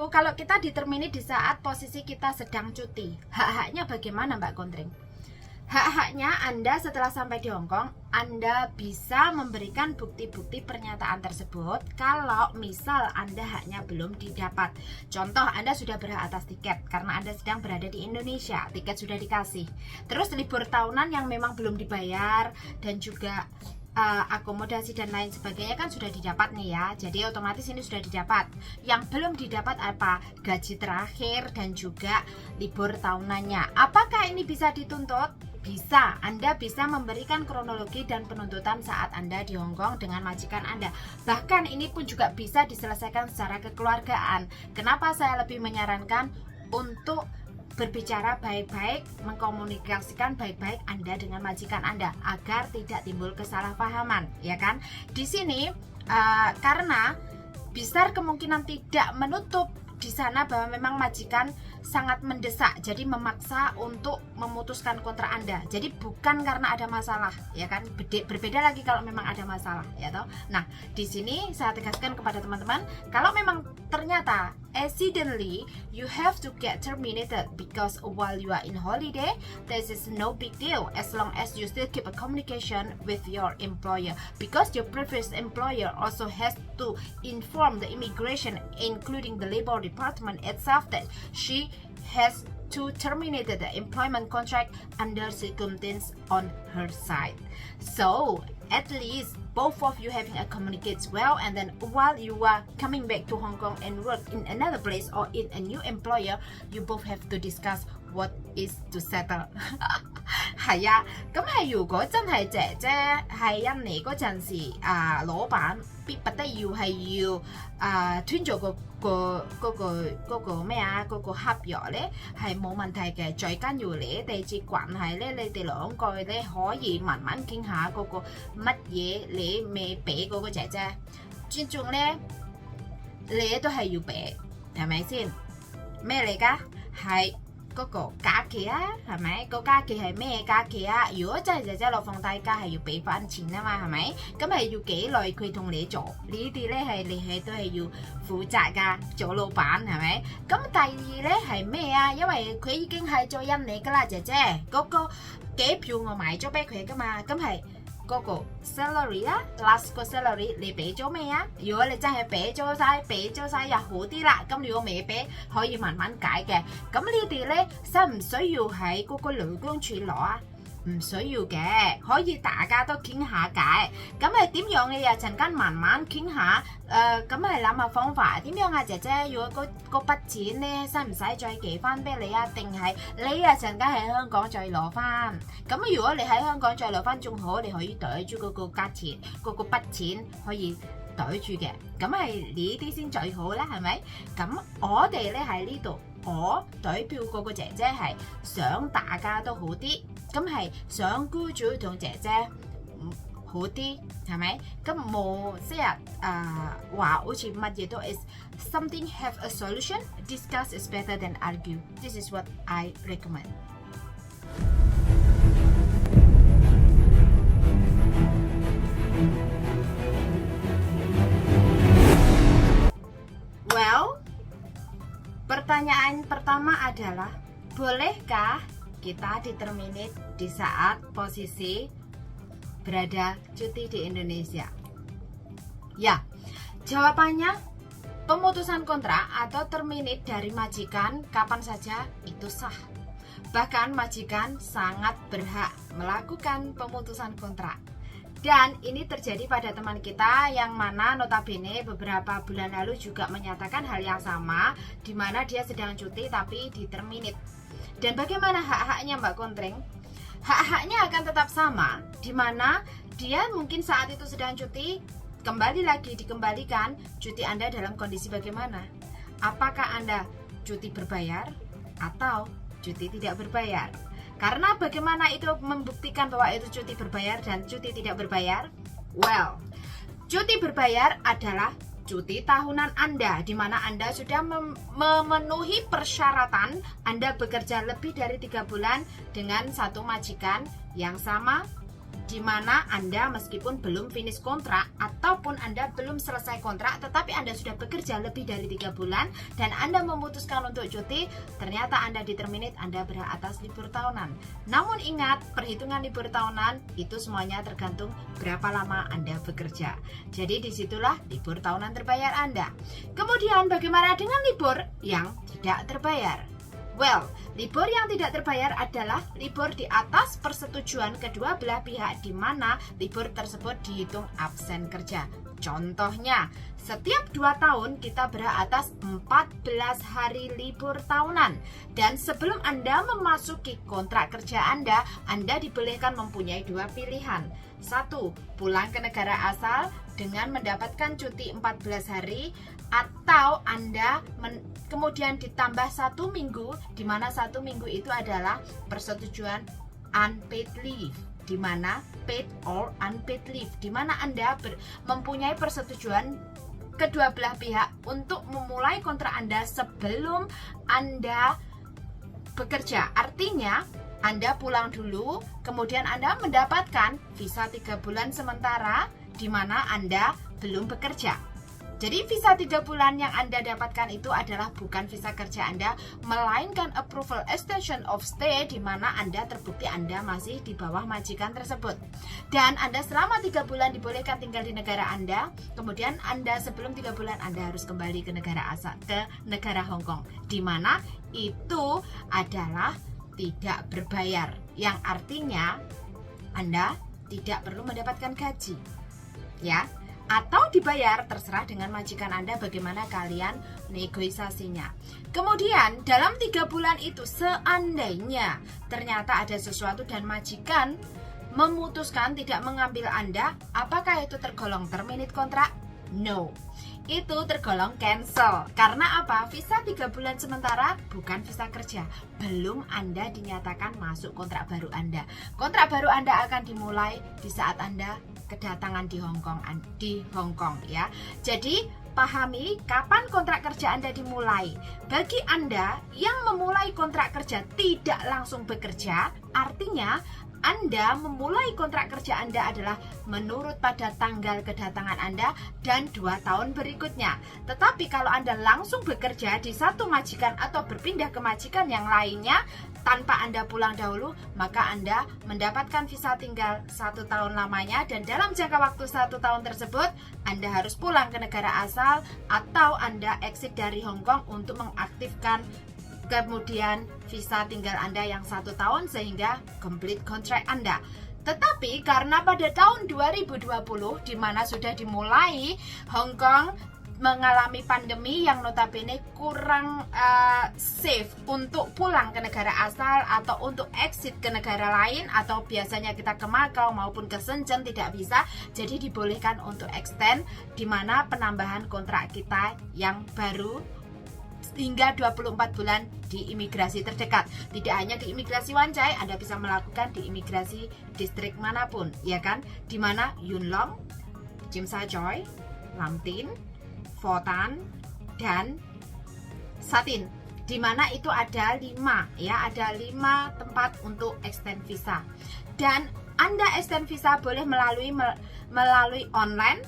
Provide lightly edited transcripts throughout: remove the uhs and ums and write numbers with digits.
kalau kita determine di saat posisi kita sedang cuti, hak-haknya bagaimana Mbak Kontreng? Hak-haknya Anda setelah sampai di Hong Kong, Anda bisa memberikan bukti-bukti pernyataan tersebut kalau misal Anda haknya belum didapat. Contoh, Anda sudah berhak atas tiket karena Anda sedang berada di Indonesia, tiket sudah dikasih. Terus libur tahunan yang memang belum dibayar dan juga akomodasi dan lain sebagainya kan sudah didapat nih ya. Jadi otomatis ini sudah didapat. Yang belum didapat apa? Gaji terakhir dan juga libur tahunannya. Apakah ini bisa dituntut? Bisa, Anda bisa memberikan kronologi dan penuntutan saat Anda di Hong Kong dengan majikan Anda. Bahkan ini pun juga bisa diselesaikan secara kekeluargaan. Kenapa saya lebih menyarankan untuk berbicara baik-baik, mengkomunikasikan baik-baik Anda dengan majikan Anda agar tidak timbul kesalahpahaman, ya kan? Di sini karena besar kemungkinan tidak menutup di sana bahwa memang majikan sangat mendesak, jadi memaksa untuk memutuskan kontrak Anda. Jadi bukan karena ada masalah, ya kan? Berbeda lagi kalau memang ada masalah, ya toh. Nah, di sini saya tegaskan kepada teman-teman, kalau memang ternyata accidentally you have to get terminated because while you are in holiday, this is no big deal as long as you still keep a communication with your employer, because your previous employer also has to inform the immigration, including the labor department itself, that she has to terminate the employment contract under circumstance on her side. So at least both of you having a communicates well, and then while you are coming back to Hong Kong and work in another place or in a new employer, you both have to discuss what is to settle. 係啊，咁係如果真係姐姐係印尼嗰陣時，老闆必不得要係要吞咗嗰個咩啊嗰個合約咧係冇問題嘅，最緊要你哋嘅關係咧，你哋兩個咧可以慢慢傾下嗰個乜嘢你未俾嗰個姐姐，尊重咧你都係要俾，係咪先？咩嚟㗎？係。嗰個假期啊，係咪？個假期係咩假期啊？如果真係姐姐攞放低假係要俾翻錢啊嘛，係咪？咁係要幾耐佢同你做？呢啲咧係你係都係要負責㗎，做老闆係咪？咁第二咧係咩啊？因為佢已經係做印尼㗎啦，姐姐嗰個機票我買咗俾佢㗎嘛，咁係。嗰個 salary 啦 ，last 個 salary 你俾咗未啊？如果你真係俾咗晒又好啲啦。咁如果未俾，可以慢慢解嘅。咁呢啲咧，需唔需要喺嗰個勞工處攞啊？唔需要嘅，可以大家都傾下偈。咁係點樣嘅？陣間慢慢傾下。咁係諗下方法點樣啊，姐姐？如果嗰筆錢咧，使唔使再寄翻俾你啊？定係你啊陣間喺香港再攞翻？咁如果你喺香港再攞翻仲好，你可以袋住嗰個價錢，嗰個筆錢可以袋住嘅。咁係呢啲先最好啦，係咪？咁我哋咧喺呢度，我代表嗰個姐姐係想大家都好啲，咁係想雇主同姐姐好啲，係咪？咁冇即係話好似乜嘢都 is something have a solution. Discuss is better than argue. This is what I recommend. Well, pertanyaan pertama adalah, bolehkah kita determinate di saat posisi berada cuti di Indonesia? Ya, jawabannya pemutusan kontrak atau terminate dari majikan kapan saja itu sah. Bahkan majikan sangat berhak melakukan pemutusan kontrak. Dan ini terjadi pada teman kita yang mana notabene beberapa bulan lalu juga menyatakan hal yang sama, di mana dia sedang cuti tapi diterminate. Dan bagaimana hak-haknya Mbak Kontreng? Hak-haknya akan tetap sama, di mana dia mungkin saat itu sedang cuti, kembali lagi dikembalikan cuti Anda dalam kondisi bagaimana? Apakah Anda cuti berbayar atau cuti tidak berbayar? Karena bagaimana itu membuktikan bahwa itu cuti berbayar dan cuti tidak berbayar? Well, cuti berbayar adalah cuti tahunan Anda, di mana Anda sudah memenuhi persyaratan Anda bekerja lebih dari 3 bulan dengan satu majikan yang sama di mana Anda meskipun belum finish kontrak ataupun Anda belum selesai kontrak tetapi Anda sudah bekerja lebih dari 3 bulan dan Anda memutuskan untuk cuti, ternyata Anda di-terminate, Anda berhak atas libur tahunan. Namun ingat, perhitungan libur tahunan itu semuanya tergantung berapa lama Anda bekerja. Jadi disitulah libur tahunan terbayar Anda. Kemudian bagaimana dengan libur yang tidak terbayar? Well, libur yang tidak terbayar adalah libur di atas persetujuan kedua belah pihak di mana libur tersebut dihitung absen kerja. Contohnya, setiap 2 tahun kita berhak atas 14 hari libur tahunan. Dan sebelum Anda memasuki kontrak kerja Anda dibolehkan mempunyai 2 pilihan. 1. Pulang ke negara asal dengan mendapatkan cuti 14 hari, atau Anda kemudian ditambah 1 minggu, di mana 1 minggu itu adalah persetujuan unpaid leave, di mana paid or unpaid leave, di mana Anda mempunyai persetujuan kedua belah pihak untuk memulai kontrak Anda sebelum Anda bekerja. Artinya Anda pulang dulu, kemudian Anda mendapatkan visa 3 bulan sementara di mana Anda belum bekerja. Jadi visa 3 bulan yang Anda dapatkan itu adalah bukan visa kerja Anda, melainkan approval extension of stay di mana Anda terbukti Anda masih di bawah majikan tersebut. Dan Anda selama 3 bulan dibolehkan tinggal di negara Anda, kemudian Anda sebelum 3 bulan Anda harus kembali ke negara asal, ke negara Hong Kong, di mana itu adalah tidak berbayar, yang artinya Anda tidak perlu mendapatkan gaji, ya. Atau dibayar, terserah dengan majikan Anda bagaimana kalian negosiasinya. Kemudian dalam 3 bulan itu seandainya ternyata ada sesuatu dan majikan memutuskan tidak mengambil Anda, apakah itu tergolong terminate kontrak? No, itu tergolong cancel. Karena apa? Visa 3 bulan sementara bukan visa kerja. Belum Anda dinyatakan masuk kontrak baru Anda. Kontrak baru Anda akan dimulai di saat Anda kedatangan di Hong Kong ya. Jadi pahami kapan kontrak kerja Anda dimulai. Bagi Anda yang memulai kontrak kerja tidak langsung bekerja, artinya Anda memulai kontrak kerja Anda adalah menurut pada tanggal kedatangan Anda dan 2 tahun berikutnya. Tetapi kalau Anda langsung bekerja di satu majikan atau berpindah ke majikan yang lainnya tanpa Anda pulang dahulu, maka Anda mendapatkan visa tinggal 1 tahun lamanya, dan dalam jangka waktu 1 tahun tersebut Anda harus pulang ke negara asal atau Anda exit dari Hong Kong untuk mengaktifkan kemudian visa tinggal Anda yang 1 tahun sehingga complete kontrak Anda. Tetapi karena pada tahun 2020 di mana sudah dimulai Hong Kong mengalami pandemi yang notabene kurang safe untuk pulang ke negara asal atau untuk exit ke negara lain, atau biasanya kita ke Macau maupun ke Shenzhen tidak bisa, jadi dibolehkan untuk extend di mana penambahan kontrak kita yang baru hingga 24 bulan di imigrasi terdekat. Tidak hanya di imigrasi Wan Chai, Anda bisa melakukan di imigrasi distrik manapun, ya kan? Di mana Yuen Long, Tsim Sha Tsui, Lam Tin, Pho Tan, dan Sa Tin, di mana itu ada 5 ya, ada 5 tempat untuk extend visa. Dan Anda extend visa boleh melalui online,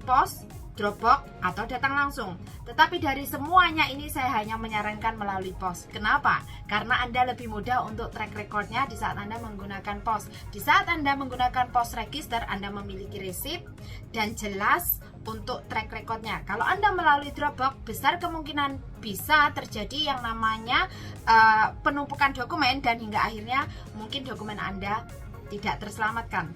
pos, Dropbox, atau datang langsung. Tetapi dari semuanya ini saya hanya menyarankan melalui pos. Kenapa? Karena Anda lebih mudah untuk track recordnya di saat Anda menggunakan pos. Di saat Anda menggunakan pos register, Anda memiliki resip dan jelas untuk track recordnya. Kalau Anda melalui Dropbox, besar kemungkinan bisa terjadi yang namanya penumpukan dokumen, dan hingga akhirnya mungkin dokumen Anda tidak terselamatkan.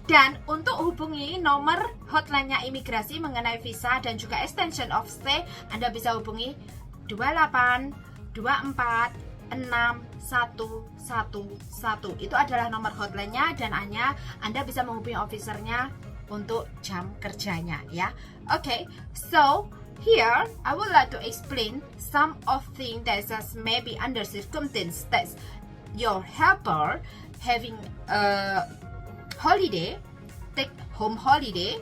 Dan untuk hubungi nomor hotline-nya imigrasi mengenai visa dan juga extension of stay, Anda bisa hubungi 28 24 6 111. Itu adalah nomor hotline-nya, dan hanya Anda bisa menghubungi officernya untuk jam kerjanya ya. Okay, so here I would like to explain some of things that maybe under circumstances that your helper having a holiday, take home holiday,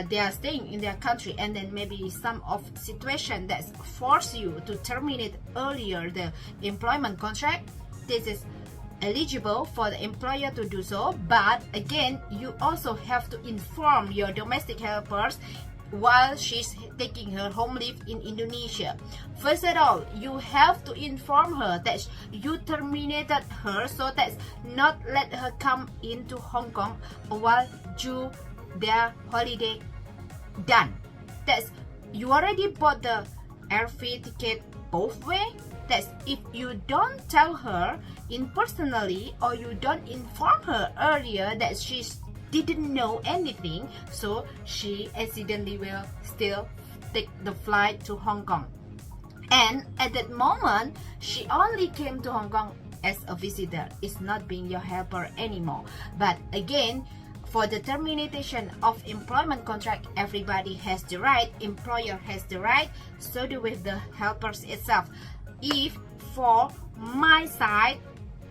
they are staying in their country, and then maybe some of situation that force you to terminate earlier the employment contract. This is eligible for the employer to do so, but again you also have to inform your domestic helpers while she's taking her home leave in Indonesia. First of all, you have to inform her that you terminated her, so that not let her come into Hong Kong while you their holiday done. That's you already bought the airfare ticket both way. That's if you don't tell her in personally, or you don't inform her earlier that she didn't know anything, so she accidentally will still take the flight to Hong Kong. And at that moment, she only came to Hong Kong as a visitor. It's not being your helper anymore. But again, for the termination of employment contract, everybody has the right, employer has the right, so do with the helpers itself. If for my side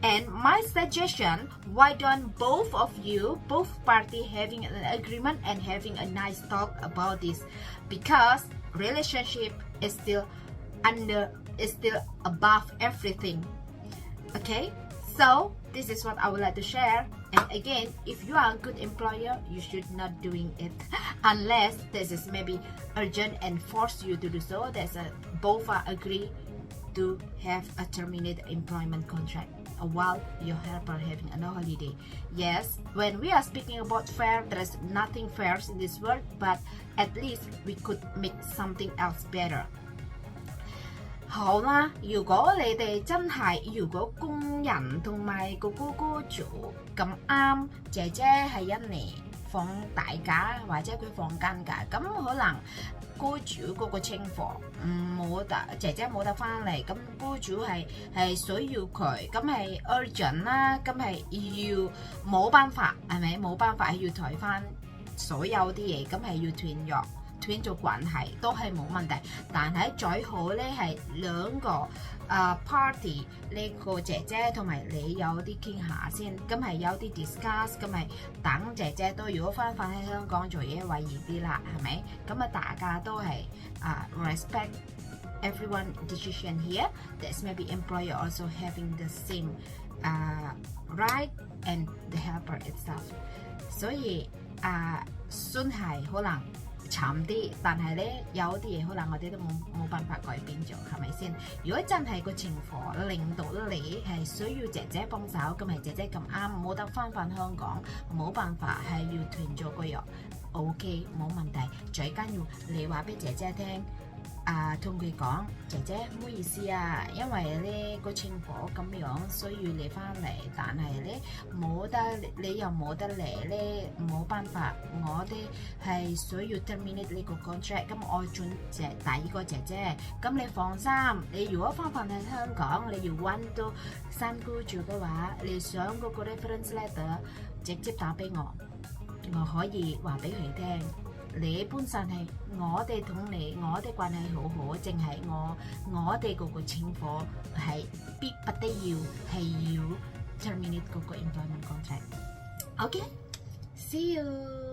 and my suggestion, why don't both of you, both party having an agreement and having a nice talk about this, because relationship is still above everything. Okay, so this is what I would like to share. And again, if you are a good employer, you should not doing it unless this is maybe urgent and force you to do so. There's a both are agree to have a terminated employment contract while your helper having a holiday. Yes, when we are speaking about fair, there is nothing fair in this world, but at least we could make something else better. 好啦，如果你哋真係，如果工人同埋個雇主咁啱，姐姐係一年放大假或者佢放間假，咁可能雇主嗰個情況冇得，姐姐冇得翻嚟，咁雇主係需要佢，咁係 urgent 啦，咁係要冇辦法，係咪？冇辦法係要退翻所有啲嘢，咁係要斷約。斷咗關係都係冇問題，但係最好咧係兩個party 呢個姐姐同埋你有啲傾下先，咁係有啲 discuss， 咁係等姐姐都如果翻返喺香港做嘢為易啲啦，係咪？咁啊大家都係respect everyone decision here. That's maybe employer also having the same right and the helper itself. 所以算係可能慘啲，但係咧有啲嘢可能我哋都冇辦法改變咗，係咪先？如果真係個情況令到你係需要姐姐幫手，咁係姐姐咁啱冇得翻香港，冇辦法係要斷咗個約 ，OK 冇問題。最緊要你話俾姐姐聽。同佢講，姐姐唔好意思啊，因為咧個情況咁樣需要你翻嚟，但係咧冇得你又冇得嚟咧，冇辦法，我哋係需要 terminate 呢個 contract， 咁我轉第二個姐姐，咁你放心，你如果翻返喺香港，你要揾到新雇主嘅話，你想嗰個 reference letter 直接打俾我，我可以話俾佢聽。你本身係我哋同你，我哋關係好好，淨係我哋嗰個情況係逼不得要係要 terminate 嗰個 employment contract。OK，see you。